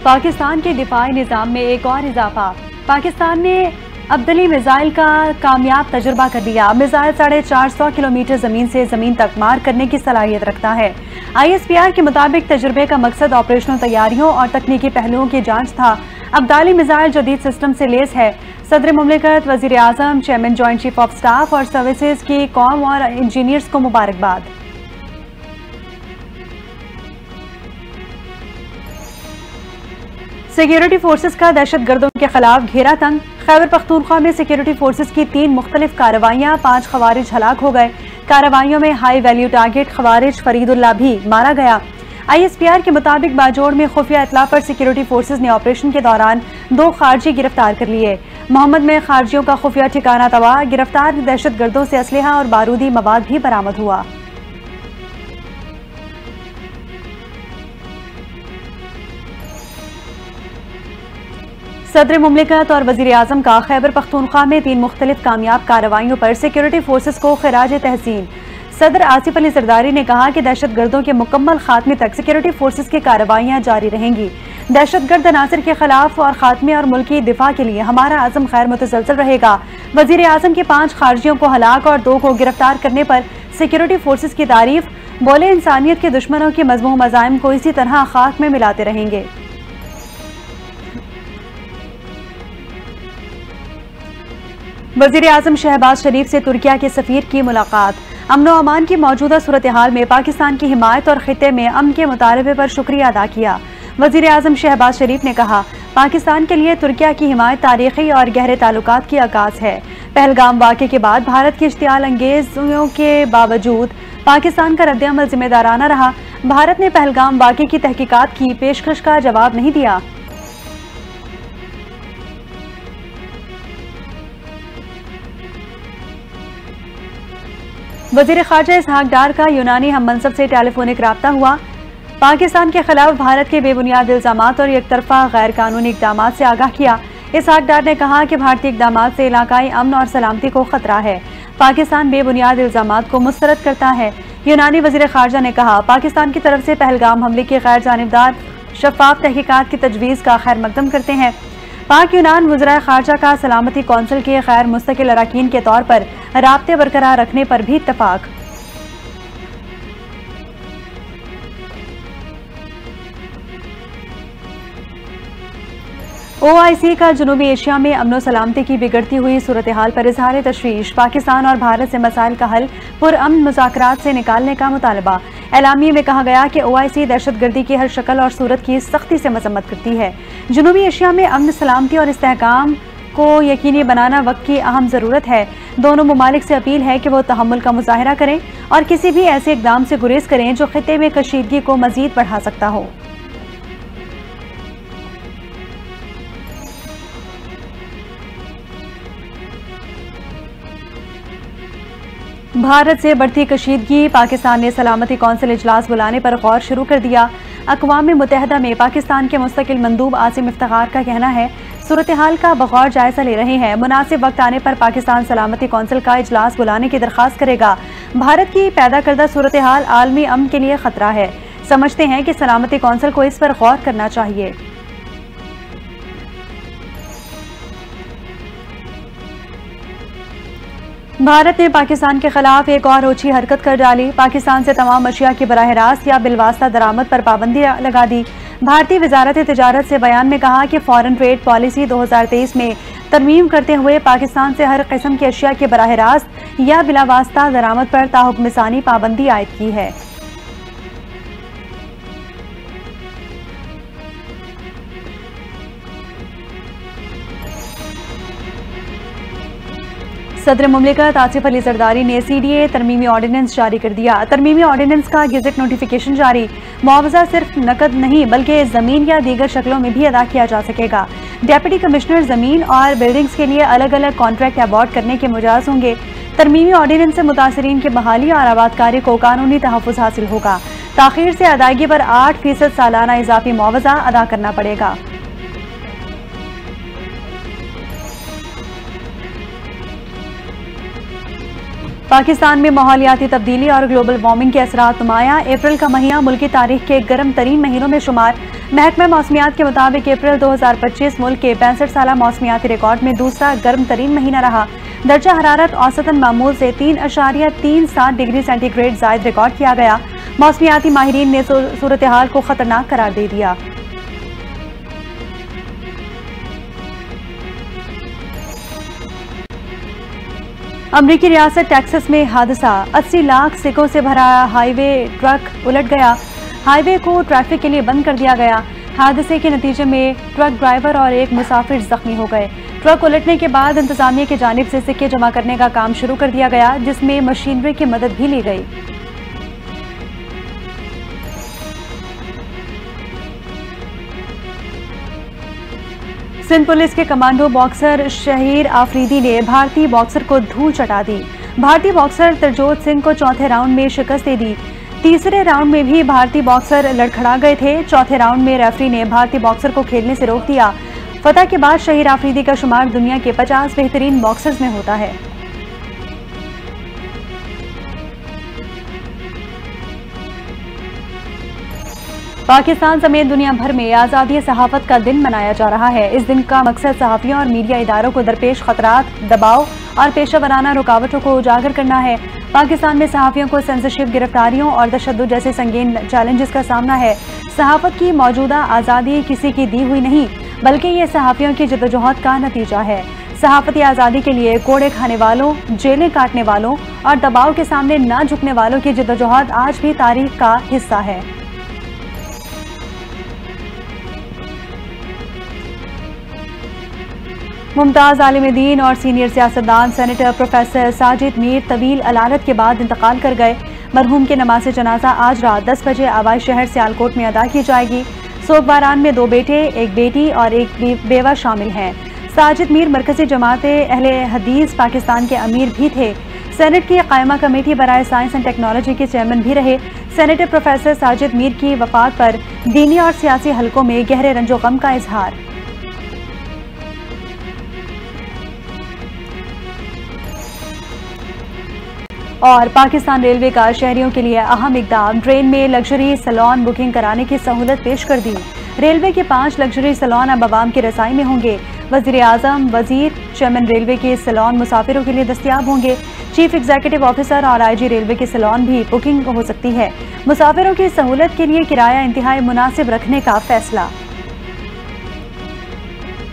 पाकिस्तान के दिफाई निज़ाम में एक और इजाफा। पाकिस्तान ने अब्दली मिसाइल का कामयाब तजुर्बा कर लिया। मिसाइल 450 किलोमीटर जमीन से जमीन तक मार करने की सलाहियत रखता है। ISPR के मुताबिक तजुर्बे का मकसद ऑपरेशनल तैयारियों और तकनीकी पहलुओं की जांच था। अब्दाली मिसाइल जदीद सिस्टम से लेस है। सदर मुमलिकत, वजीर आजम, chairman joint chief of staff और सर्विसेज की कौम और इंजीनियर्स को मुबारकबाद। सिक्योरिटी फोर्सेस का दहशत गर्दों के खिलाफ घेरा तंग। खैबर पख्तूनख्वा में सिक्योरिटी फोर्सेस की 3 मुख्तलिफ कार्रवाइयां, 5 खवारिज हलाक हो गए। कार्रवाइयों में हाई वैल्यू टारगेट खवारिज फरीदुल्लाह भी मारा गया। ISPR के मुताबिक बाजोड़ में खुफिया इतला पर सिक्योरिटी फोर्सेस ने ऑपरेशन के दौरान 2 खारजी गिरफ्तार कर लिए। मोहम्मद में खारजियों का खुफिया ठिकाना तबाह। गिरफ्तार दहशत गर्दों से असलहा और बारूदी मवाद भी बरामद हुआ। सदर मुमलिकत और वजीर आजम का खैबर पख्तूनख्वा में 3 मुख्तलिफ कामयाब कार्रवाइयों पर सिक्योरिटी फोर्सेस को खिराज तहसीन। सदर आसिफ अली जरदारी ने कहा कि दहशत गर्दों के मुकम्मल खात्मे तक सिक्योरिटी फोर्सेस की कार्रवाइयां जारी रहेंगी। दहशत गर्द अनासर के खिलाफ और खात्मे और मुल्की दिफा के लिए हमारा आज़म खैर मुतसलसल रहेगा। वजीर आजम के 5 खारजियों को हलाक और 2 को गिरफ्तार करने पर सिक्योरिटी फोर्सेस की तारीफ। बोले, इंसानियत के दुश्मनों के मजमूम मज़ाइम को इसी तरह खाक में मिलाते रहेंगे। वजीर आजम शहबाज शरीफ से तुर्किया के सफीर की मुलाकात। अमन व अमान की मौजूदा सूरत हाल में पाकिस्तान की हिमायत और खिते में अमन के मुतालबे पर शुक्रिया अदा किया। वजीर आजम शहबाज शरीफ ने कहा, पाकिस्तान के लिए तुर्किया की हिमायत तारीखी और गहरे ताल्लुकात की आगाज है। पहलगाम वाक़े के बाद भारत की इश्तियाल अंगेजियों के बावजूद पाकिस्तान का रद्द-ए-अमल जिम्मेदाराना रहा। भारत ने पहलगाम वाक़े की तहकीकात की पेशकश का जवाब नहीं दिया। वज़ीर ख़ारजा इसहाक डार का यूनानी हम मनसब से टेलीफोनिक राब्ता हुआ। पाकिस्तान के खिलाफ भारत के बेबुनियाद इल्ज़ामात और एक तरफा गैर कानूनी इक़दाम से आगाह किया। इसहाक डार ने कहा कि भारतीय इक़दाम से इलाकाई अमन और सलामती को खतरा है। पाकिस्तान बेबुनियाद इल्ज़ामात को मुस्तरद करता है। यूनानी वज़ीर ख़ारजा ने कहा, पाकिस्तान की तरफ से पहलगाम हमले की गैर जानिबदार शफाफ तहकीकात की तजवीज़ का खैर मकदम करते हैं। पाक यूनान वज़ीर ख़ारजा का सलामती कौंसिल के गैर मुस्तकिल अरकान के तौर पर राब्ते बरकरार रखने पर भी इत्तफाक। OIC का जनूबी एशिया में अमन सलामती की बिगड़ती हुई सूरत हाल पर इजहार तशवीश। पाकिस्तान और भारत से मसाइल का हल पुरअमन मुज़ाकरात से निकालने का मुतालबा। एलामिये में कहा गया कि OIC दहशत गर्दी की हर शक्ल और सूरत की सख्ती से मजम्मत करती है। जनूबी एशिया में अमन सलामती और इस्तेहकाम को यकीनी बनाना वक्त की अहम ज़रूरत है। दोनों ममालिक से अपील है कि वो तहम्मुल का मुजाहिरा करें और किसी भी ऐसे इक़दाम से गुरेज करें जो खिते में कशीदगी को मज़ीद बढ़ा सकता हो। भारत से बढ़ती कशीदगी। पाकिस्तान ने सलामती कौंसिल इजलास बुलाने पर गौर शुरू कर दिया। अक़वाम मुत्तहिदा में पाकिस्तान के मुस्तकिल मंदूब आसिम इफ्तिखार का कहना है, सूरत हाल का बगौर जायजा ले रहे हैं। मुनासिब वक्त आने पर पाकिस्तान सलामती कौंसिल का इजलास बुलाने की दरख्वास्त करेगा। भारत की पैदा करदा सूरत हाल आलमी अमन के लिए खतरा है। समझते हैं कि सलामती कौंसिल को इस पर गौर करना चाहिए। भारत ने पाकिस्तान के खिलाफ एक और ओछी हरकत कर डाली। पाकिस्तान से तमाम अशिया की बराह रास्त या बिलवास्ता दरामद पर पाबंदी लगा दी। भारतीय वजारत तिजारत से बयान में कहा कि फॉरेन ट्रेड पॉलिसी 2023 में तरमीम करते हुए पाकिस्तान से हर किस्म की अशिया के बराह रास्त या बिलावास्ता दरामद पर ताहुक्मसानी पाबंदी आयद की है। सदर मुमलिकत आसिफ अली जरदारी ने CDA तरमीमी ऑर्डिनेंस जारी कर दिया। तरमीमी ऑर्डिनेंस का गेजेट नोटिफिकेशन जारी। मुआवजा सिर्फ नकद नहीं बल्कि ज़मीन या दीगर शक्लों में भी अदा किया जा सकेगा। डेप्यूटी कमिश्नर ज़मीन और बिल्डिंग्स के लिए अलग अलग कॉन्ट्रैक्ट अबॉर्ड करने के मुजाज होंगे। तरमीमी ऑर्डिनेंस से मुतासरीन की बहाली और आबादकारी को कानूनी तहफ़्फ़ुज़ हासिल होगा। ताख़ीर से अदायगी पर 8% सालाना इजाफी मुआवजा अदा करना पड़ेगा। पाकिस्तान में माहौलियाती तब्दीली और ग्लोबल वार्मिंग के असरात नुमाया। अप्रैल का महीना मुल्की तारीख के गर्म तरीन महीनों में शुमार। महकमा मौसमियात के मुताबिक अप्रैल 2025 मुल्क के 65 साला मौसमियाती रिकॉर्ड में दूसरा गर्म तरीन महीना रहा। दर्जा हरारत औसतन मामूल से 3.37 डिग्री सेंटीग्रेड जायद रिकॉर्ड किया गया। मौसमियाती माहिरीन ने सूरत हाल को खतरनाक करार दे दिया। अमरीकी रियासत टेक्सास में हादसा। 80 लाख सिक्कों से भरा हाईवे ट्रक उलट गया। हाईवे को ट्रैफिक के लिए बंद कर दिया गया। हादसे के नतीजे में ट्रक ड्राइवर और एक मुसाफिर जख्मी हो गए। ट्रक उलटने के बाद इंतजामिया की जानिब से सिक्के जमा करने का काम शुरू कर दिया गया, जिसमें मशीनरी की मदद भी ली गई। सिंध पुलिस के कमांडो बॉक्सर शहीर आफरीदी ने भारतीय बॉक्सर को धूल चटा दी। भारतीय बॉक्सर तरजोत सिंह को चौथे राउंड में शिकस्त दे दी। तीसरे राउंड में भी भारतीय बॉक्सर लड़खड़ा गए थे। चौथे राउंड में रेफरी ने भारतीय बॉक्सर को खेलने से रोक दिया। फतह के बाद शहीर आफरीदी का शुमार दुनिया के 50 बेहतरीन बॉक्सर्स में होता है। पाकिस्तान समेत दुनिया भर में आज़ादी सहाफत का दिन मनाया जा रहा है। इस दिन का मकसद सहाफ़ियों और मीडिया इदारों को दरपेश खतरात, दबाव और पेशा वराना रुकावटों को उजागर करना है। पाकिस्तान में सहाफ़ियों को सेंसरशिप, गिरफ्तारियों और तशद्दुद जैसे संगीन चैलेंजेस का सामना है। सहाफत की मौजूदा आज़ादी किसी की दी हुई नहीं, बल्कि ये सहाफ़ियों की जद्दोजहद का नतीजा है। सहाफ़ती आज़ादी के लिए कोड़े खाने वालों, जेलें काटने वालों और दबाव के सामने न झुकने वालों की जद्दोजहद आज भी तारीख का हिस्सा है। मुमताज़ आलिम दीन और सीनियर सियासतदान सेनेटर प्रोफेसर साजिद मीर तवील अलालत के बाद इंतकाल कर गए। मरहूम के नमाज जनाजा आज रात 10 बजे आवाज़ शहर सियालकोट में अदा की जाएगी। सोग बारान में 2 बेटे, 1 बेटी और 1 बेवा शामिल हैं। साजिद मीर मरकजी जमात अहले हदीस पाकिस्तान के अमीर भी थे। सेनेट की कायमा कमेटी बराए साइंस एंड टेक्नोलॉजी के चेयरमैन भी रहे। सेनेटर प्रोफेसर साजिद मीर की वफात पर दीनी और सियासी हलकों में गहरे रंजो गम का इजहार। और पाकिस्तान रेलवे का शहरियों के लिए अहम इकदाम, ट्रेन में लग्जरी सैलून बुकिंग कराने की सहूलत पेश कर दी। रेलवे के 5 लग्जरी सैलून अब आवाम की रसाई में होंगे। वज़ीर आज़म, वज़ीर, चेयरमैन रेलवे के सैलून मुसाफिरों के लिए दस्तियाब होंगे। चीफ एग्जीक्यूटिव ऑफिसर और IG रेलवे के सैलून भी बुकिंग हो सकती है। मुसाफिरों की सहूलत के लिए किराया इंतहाई मुनासिब रखने का फैसला।